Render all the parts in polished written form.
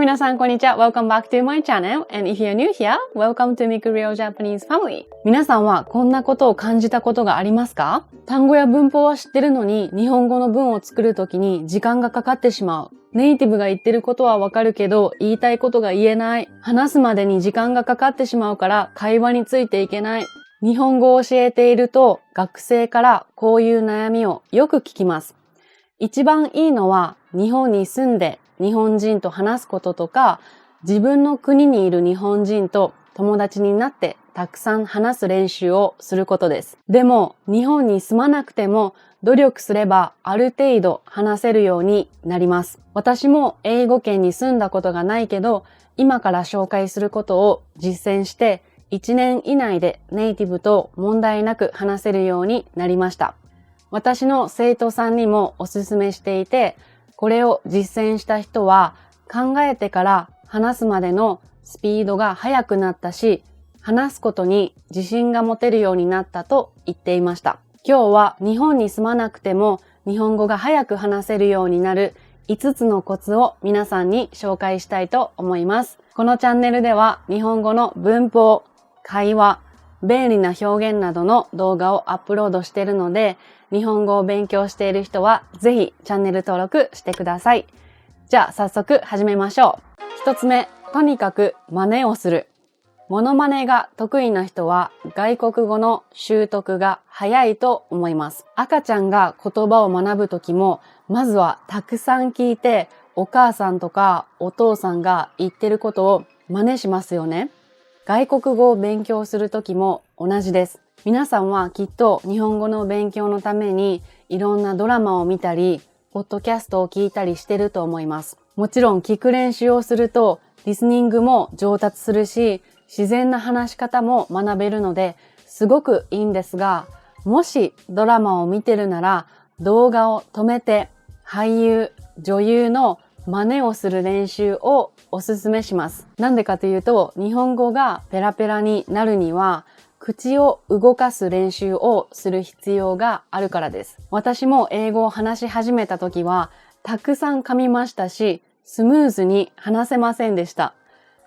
皆さん、こんにちは。Welcome back to my channel. And if you're new here, welcome to Miku Real Japanese Family. 皆さんはこんなことを感じたことがありますか？単語や文法は知ってるのに、日本語の文を作るときに時間がかかってしまう。ネイティブが言ってることはわかるけど、言いたいことが言えない。話すまでに時間がかかってしまうから、会話についていけない。日本語を教えていると、学生からこういう悩みをよく聞きます。一番いいのは、日本に住んで日本人と話すこととか、自分の国にいる日本人と友達になってたくさん話す練習をすることです。でも、日本に住まなくても努力すればある程度話せるようになります。私も英語圏に住んだことがないけど、今から紹介することを実践して、1年以内でネイティブと問題なく話せるようになりました。私の生徒さんにもおすすめしていて、これを実践した人は考えてから話すまでのスピードが速くなったし、話すことに自信が持てるようになったと言っていました。今日は日本に住まなくても日本語が早く話せるようになる5つのコツを皆さんに紹介したいと思います。このチャンネルでは日本語の文法、会話、便利な表現などの動画をアップロードしているので、日本語を勉強している人はぜひチャンネル登録してください。じゃあ早速始めましょう。一つ目、とにかく真似をする。モノマネが得意な人は外国語の習得が早いと思います。赤ちゃんが言葉を学ぶときも、まずはたくさん聞いて、お母さんとかお父さんが言ってることを真似しますよね。外国語を勉強するときも同じです。皆さんはきっと日本語の勉強のためにいろんなドラマを見たり、ポッドキャストを聞いたりしてると思います。もちろん聞く練習をするとリスニングも上達するし、自然な話し方も学べるのですごくいいんですが、もしドラマを見てるなら動画を止めて俳優、女優の真似をする練習をおすすめします。なんでかというと、日本語がペラペラになるには、口を動かす練習をする必要があるからです。私も英語を話し始めた時は、たくさん噛みましたし、スムーズに話せませんでした。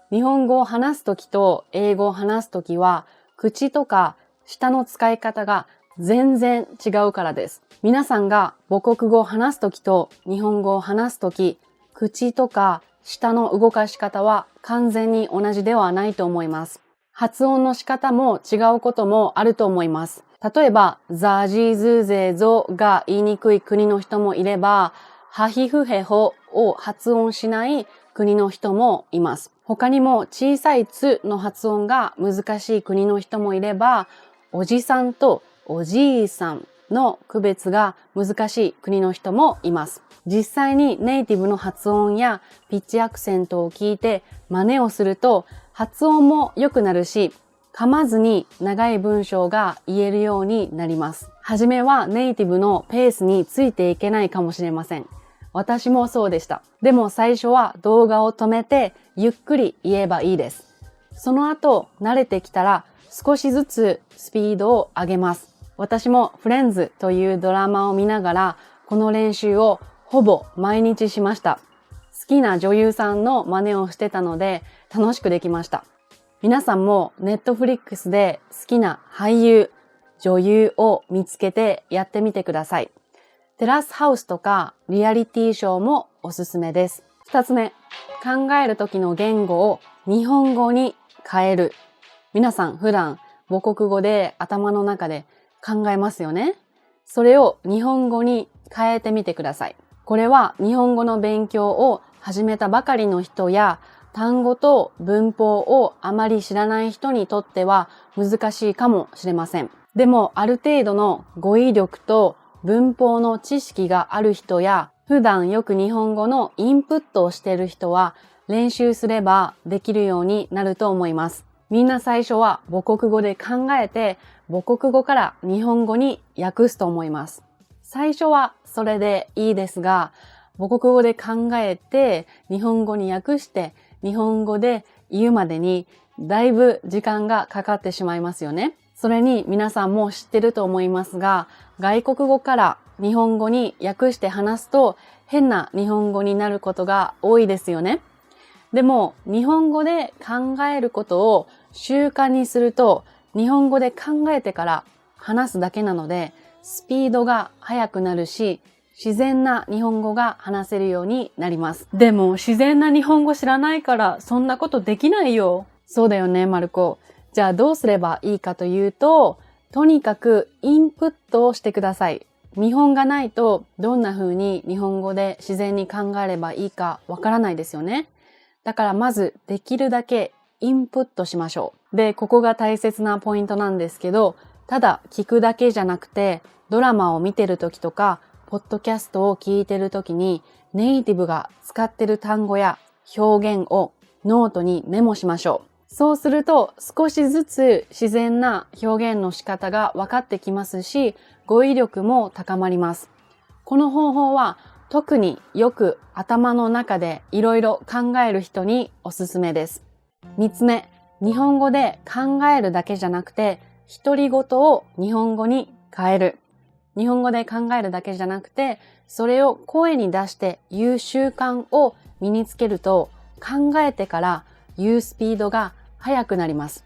日本語を話す時と英語を話す時は、口とか舌の使い方が全然違うからです。皆さんが母国語を話す時と日本語を話す時、口とか舌の動かし方は完全に同じではないと思います。発音の仕方も違うこともあると思います。例えば、ザジズゼゾが言いにくい国の人もいれば、ハヒフヘホを発音しない国の人もいます。他にも小さいツの発音が難しい国の人もいれば、おじさんとおじいさんの区別が難しい国の人もいます。実際にネイティブの発音やピッチアクセントを聞いて真似をすると発音も良くなるし、噛まずに長い文章が言えるようになります。はじめはネイティブのペースについていけないかもしれません。私もそうでした。でも最初は動画を止めてゆっくり言えばいいです。その後慣れてきたら少しずつスピードを上げます。私もフレンズというドラマを見ながらこの練習をほぼ毎日しました。好きな女優さんの真似をしてたので楽しくできました。皆さんもネットフリックスで好きな俳優、女優を見つけてやってみてください。テラスハウスとかリアリティショーもおすすめです。2つ目、考える時の言語を日本語に変える。皆さん普段母国語で頭の中で考えますよね。それを日本語に変えてみてください。これは日本語の勉強を始めたばかりの人や単語と文法をあまり知らない人にとっては難しいかもしれません。でもある程度の語彙力と文法の知識がある人や普段よく日本語のインプットをしている人は練習すればできるようになると思います。みんな最初は母国語で考えて母国語から日本語に訳すと思います。最初はそれでいいですが、母国語で考えて日本語に訳して日本語で言うまでにだいぶ時間がかかってしまいますよね。それに皆さんも知ってると思いますが、外国語から日本語に訳して話すと変な日本語になることが多いですよね。でも、日本語で考えることを習慣にすると、日本語で考えてから話すだけなので、スピードが速くなるし、自然な日本語が話せるようになります。でも、自然な日本語知らないから、そんなことできないよ。そうだよね、マルコ。じゃあどうすればいいかというと、とにかくインプットをしてください。見本がないとどんな風に日本語で自然に考えればいいかわからないですよね。だからまずできるだけインプットしましょう。で、ここが大切なポイントなんですけど、ただ聞くだけじゃなくて、ドラマを見てるときとか、ポッドキャストを聞いてるときに、ネイティブが使ってる単語や表現をノートにメモしましょう。そうすると少しずつ自然な表現の仕方が分かってきますし、語彙力も高まります。この方法は特によく頭の中でいろいろ考える人におすすめです。3つ目、日本語で考えるだけじゃなくて、独り言を日本語に変える。日本語で考えるだけじゃなくて、それを声に出して言う習慣を身につけると、考えてから言うスピードが速くなります。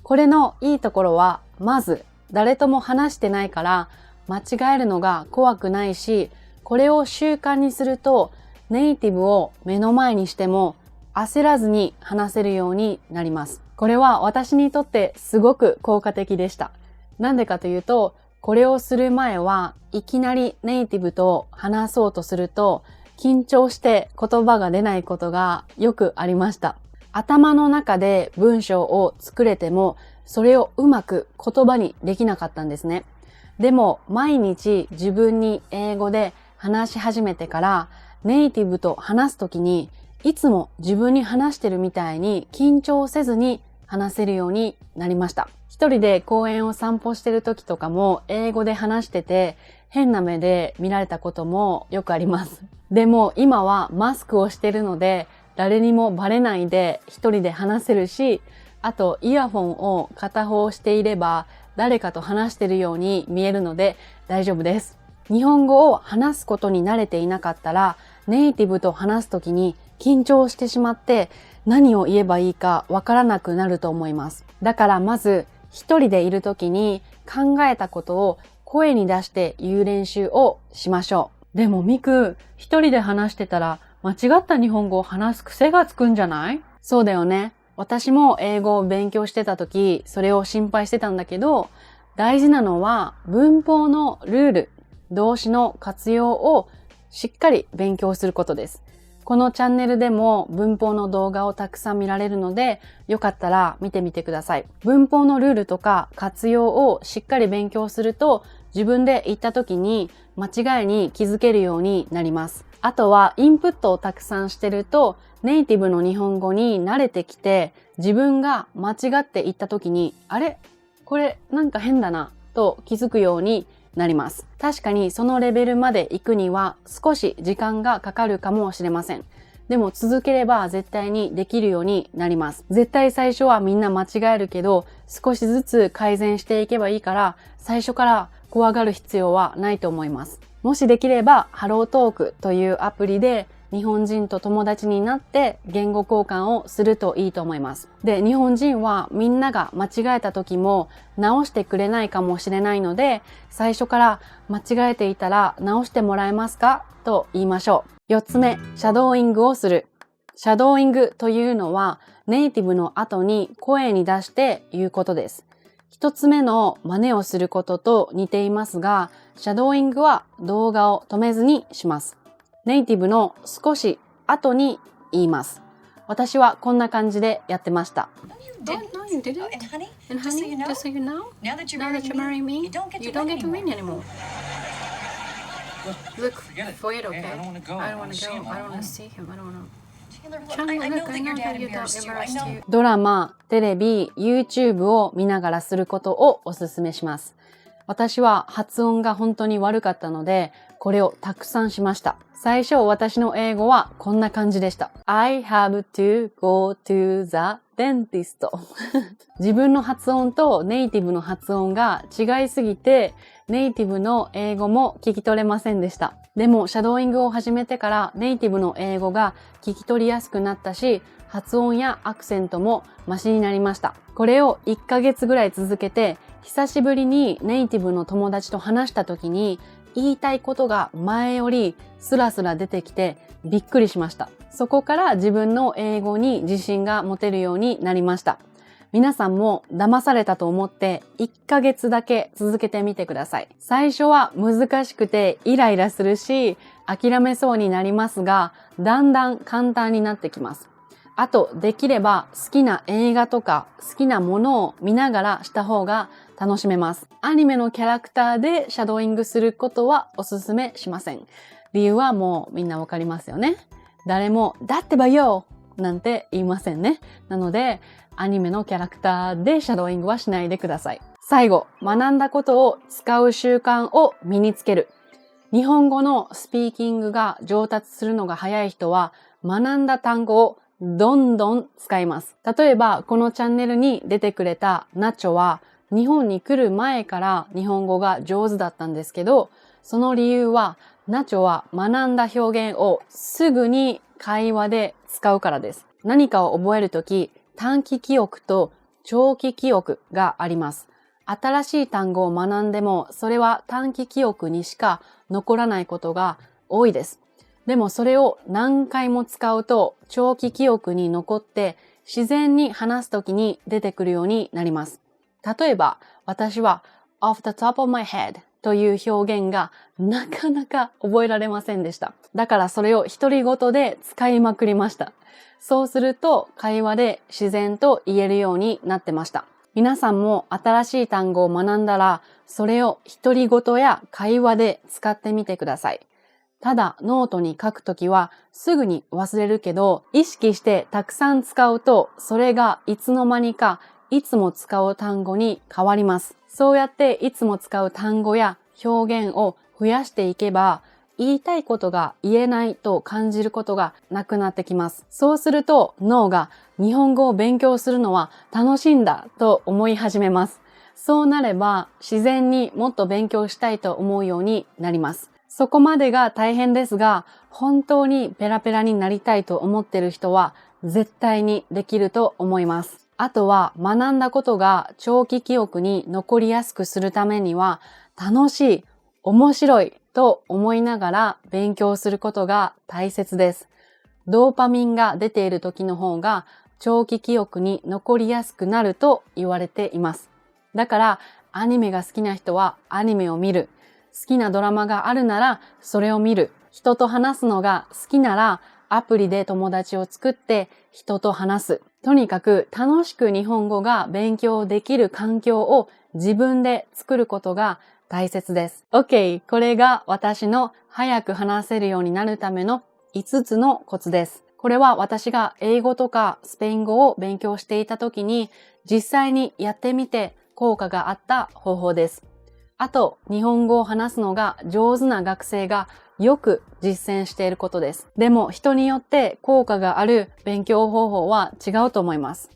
これのいいところは、まず誰とも話してないから間違えるのが怖くないし、これを習慣にするとネイティブを目の前にしても焦らずに話せるようになります。これは私にとってすごく効果的でした。なんでかというと、これをする前はいきなりネイティブと話そうとすると緊張して言葉が出ないことがよくありました。頭の中で文章を作れても、それをうまく言葉にできなかったんですね。でも、毎日自分に英語で話し始めてから、ネイティブと話すときに、いつも自分に話してるみたいに緊張せずに話せるようになりました。一人で公園を散歩してるときとかも、英語で話してて、変な目で見られたこともよくあります。でも、今はマスクをしてるので、誰にもバレないで一人で話せるし、あとイヤホンを片方していれば誰かと話してるように見えるので大丈夫です。日本語を話すことに慣れていなかったら、ネイティブと話すときに緊張してしまって何を言えばいいかわからなくなると思います。だからまず一人でいるときに考えたことを声に出して言う練習をしましょう。でもミク、一人で話してたら間違った日本語を話す癖がつくんじゃない？そうだよね。私も英語を勉強してた時、それを心配してたんだけど、大事なのは文法のルール、動詞の活用をしっかり勉強することです。このチャンネルでも文法の動画をたくさん見られるので、よかったら見てみてください。文法のルールとか活用をしっかり勉強すると、自分で言った時に間違いに気づけるようになります。あとはインプットをたくさんしてるとネイティブの日本語に慣れてきて、自分が間違って言った時に、あれ？これなんか変だなと気づくようになります。確かにそのレベルまで行くには少し時間がかかるかもしれません。でも続ければ絶対にできるようになります。絶対最初はみんな間違えるけど、少しずつ改善していけばいいから、最初から怖がる必要はないと思います。もしできれば、ハロートークというアプリで日本人と友達になって言語交換をするといいと思います。で、日本人はみんなが間違えた時も直してくれないかもしれないので、最初から間違えていたら直してもらえますかと言いましょう。4つ目、シャドーイングをする。シャドーイングというのはネイティブの後に声に出して言うことです。一つ目の真似をすることと似ていますが、シャドーイングは動画を止めずにします。ネイティブの少し後に言います。私はこんな感じでやってました。No, you didn't. And honey, just so you know, now that you're marrying me, you don't get the ring anymore. Look, forget it, okay? I don't want to go. I don't want to see him. I don't want to. Chandler, look, I know that your dad embarrassed you. ドラマ、テレビ、YouTube を見ながらすることをおすすめします。私は発音が本当に悪かったので、これをたくさんしました。最初私の英語はこんな感じでした。I have to go to the dentist. 自分の発音とネイティブの発音が違いすぎて、ネイティブの英語も聞き取れませんでした。でも、シャドーイングを始めてからネイティブの英語が聞き取りやすくなったし、発音やアクセントもマシになりました。これを1ヶ月ぐらい続けて、久しぶりにネイティブの友達と話した時に、言いたいことが前よりスラスラ出てきてびっくりしました。そこから自分の英語に自信が持てるようになりました。皆さんも騙されたと思って1ヶ月だけ続けてみてください。最初は難しくてイライラするし、諦めそうになりますが、だんだん簡単になってきます。あと、できれば好きな映画とか好きなものを見ながらした方が楽しめます。アニメのキャラクターでシャドーイングすることはおすすめしません。理由はもうみんなわかりますよね。誰も、だってばよなんて言いませんね。なので、アニメのキャラクターでシャドーイングはしないでください。最後、学んだことを使う習慣を身につける。日本語のスピーキングが上達するのが早い人は、学んだ単語をどんどん使います。例えば、このチャンネルに出てくれたナチョは、日本に来る前から日本語が上手だったんですけど、その理由は、ナチョは学んだ表現をすぐに会話で使うからです。何かを覚えるとき、短期記憶と長期記憶があります。新しい単語を学んでも、それは短期記憶にしか残らないことが多いです。でもそれを何回も使うと長期記憶に残って自然に話すときに出てくるようになります。例えば私は off the top of my head という表現がなかなか覚えられませんでした。だからそれを独り言で使いまくりました。そうすると会話で自然と言えるようになってました。皆さんも新しい単語を学んだらそれを独り言や会話で使ってみてください。ただノートに書くときはすぐに忘れるけど、意識してたくさん使うと、それがいつの間にかいつも使う単語に変わります。そうやっていつも使う単語や表現を増やしていけば、言いたいことが言えないと感じることがなくなってきます。そうすると脳が日本語を勉強するのは楽しいんだと思い始めます。そうなれば自然にもっと勉強したいと思うようになります。そこまでが大変ですが、本当にペラペラになりたいと思っている人は絶対にできると思います。あとは学んだことが長期記憶に残りやすくするためには楽しい、面白いと思いながら勉強することが大切です。ドーパミンが出ている時の方が長期記憶に残りやすくなると言われています。だからアニメが好きな人はアニメを見る。好きなドラマがあるならそれを見る。人と話すのが好きならアプリで友達を作って人と話す。とにかく楽しく日本語が勉強できる環境を自分で作ることが大切です。OK、これが私の早く話せるようになるための5つのコツです。これは私が英語とかスペイン語を勉強していた時に実際にやってみて効果があった方法です。あと、日本語を話すのが上手な学生がよく実践していることです。でも人によって効果がある勉強方法は違うと思います。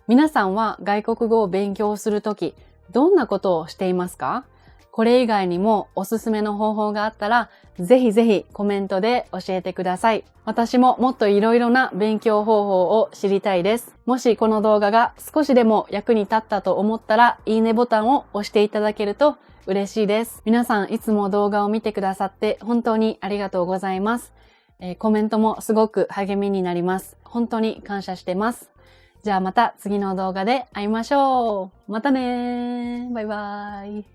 皆さんは外国語を勉強するとき、どんなことをしていますか？これ以外にもおすすめの方法があったら、ぜひぜひコメントで教えてください。私ももっといろいろな勉強方法を知りたいです。もしこの動画が少しでも役に立ったと思ったら、いいねボタンを押していただけると嬉しいです。皆さんいつも動画を見てくださって本当にありがとうございます。コメントもすごく励みになります。本当に感謝してます。じゃあまた次の動画で会いましょう。またねー。バイバーイ。